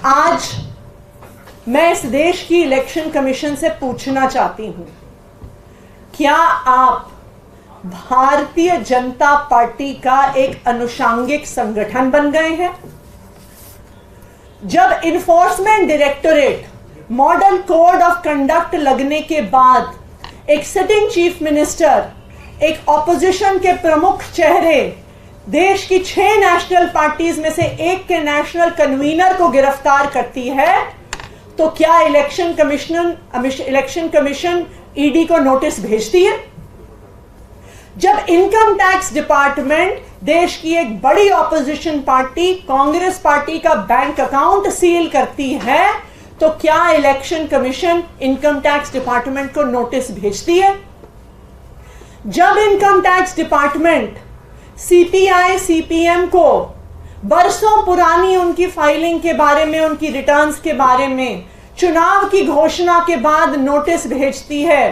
आज मैं इस देश की इलेक्शन कमीशन से पूछना चाहती हूं, क्या आप भारतीय जनता पार्टी का एक अनुषांगिक संगठन बन गए हैं? जब enforcement directorate model code of conduct लगने के बाद एक सिटिंग चीफ मिनिस्टर, एक ऑपोजिशन के प्रमुख चेहरे, देश की 6 नेशनल पार्टीज में से एक के नेशनल कन्वीनर को गिरफ्तार करती है, तो क्या इलेक्शन कमीशन ईडी को नोटिस भेजती है? जब इनकम टैक्स डिपार्टमेंट देश की एक बड़ी ऑपोजिशन पार्टी कांग्रेस पार्टी का बैंक अकाउंट सील करती है, तो क्या election commission income tax department को नोटिस भेजती है? जब income tax department CPI CPM को बरसों पुरानी उनकी फाइलिंग के बारे में, उनकी रिटर्न्स के बारे में चुनाव की घोषणा के बाद नोटिस भेजती है,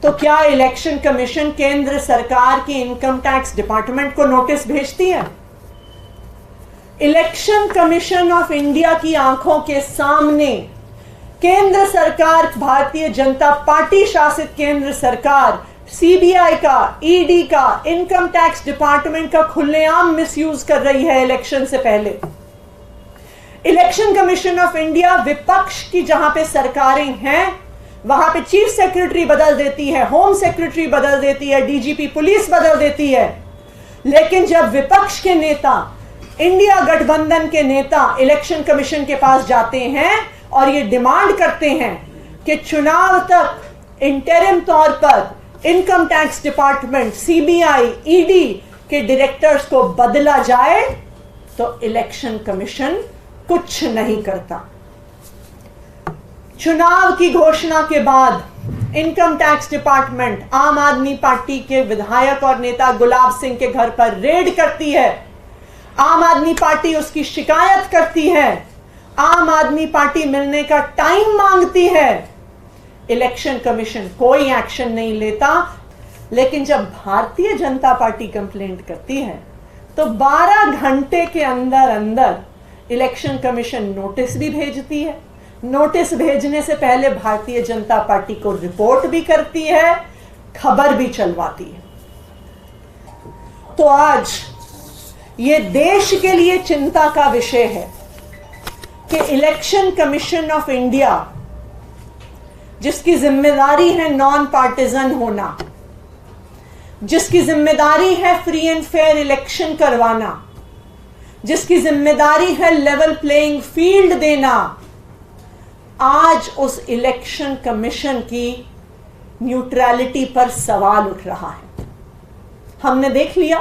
तो क्या इलेक्शन कमीशन केंद्र सरकार की इनकम टैक्स डिपार्टमेंट को नोटिस भेजती है? इलेक्शन कमीशन ऑफ इंडिया की आंखों के सामने केंद्र सरकार, भारतीय जनता पार्टी शासित केंद्र सरकार सीबीआई का, ईडी का, इनकम टैक्स डिपार्टमेंट का खुलेआम मिसयूज कर रही है इलेक्शन से पहले। इलेक्शन कमीशन ऑफ इंडिया विपक्ष की जहां पे सरकारें हैं, वहां पे चीफ सेक्रेटरी बदल देती है, होम सेक्रेटरी बदल देती है, डीजीपी पुलिस बदल देती है, लेकिन जब विपक्ष के नेता, इंडिया गठबंधन के नेता इलेक्शन कमीशन के पास जाते हैं और ये डिमांड करते हैं कि चुनाव तक इंटरिम तौर पर income tax department, CBI, ED के डायरेक्टर्स को बदला जाए, तो इलेक्शन कमीशन कुछ नहीं करता। चुनाव की घोषणा के बाद इनकम टैक्स डिपार्टमेंट आम आदमी पार्टी के विधायक और नेता गुलाब सिंह के घर पर रेड करती है। आम आदमी पार्टी उसकी शिकायत करती है, आम आदमी पार्टी मिलने का टाइम मांगती है। इलेक्शन कमीशन कोई एक्शन नहीं लेता, लेकिन जब भारतीय जनता पार्टी कंप्लेंट करती है तो 12 घंटे के अंदर अंदर इलेक्शन कमीशन नोटिस भी भेजती है। नोटिस भेजने से पहले भारतीय जनता पार्टी को रिपोर्ट भी करती है, खबर भी चलवाती है। तो आज ये देश के लिए चिंता का विषय है कि इलेक्शन कमीशन ऑफ इंडिया, जिसकी जिम्मेदारी है नॉन पार्टिजन होना, जिसकी जिम्मेदारी है फ्री एंड फेयर इलेक्शन करवाना, जिसकी जिम्मेदारी है लेवल प्लेइंग फील्ड देना, आज उस इलेक्शन कमीशन की न्यूट्रलिटी पर सवाल उठ रहा है। हमने देख लिया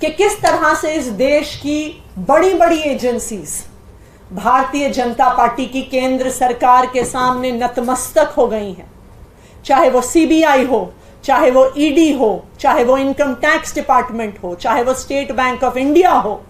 कि किस तरह से इस देश की बड़ी बड़ी एजेंसीज भारतीय जनता पार्टी की केंद्र सरकार के सामने नतमस्तक हो गई हैं। चाहे वो सीबीआई हो, चाहे वो ईडी हो, चाहे वो इनकम टैक्स डिपार्टमेंट हो, चाहे वो स्टेट बैंक ऑफ इंडिया हो,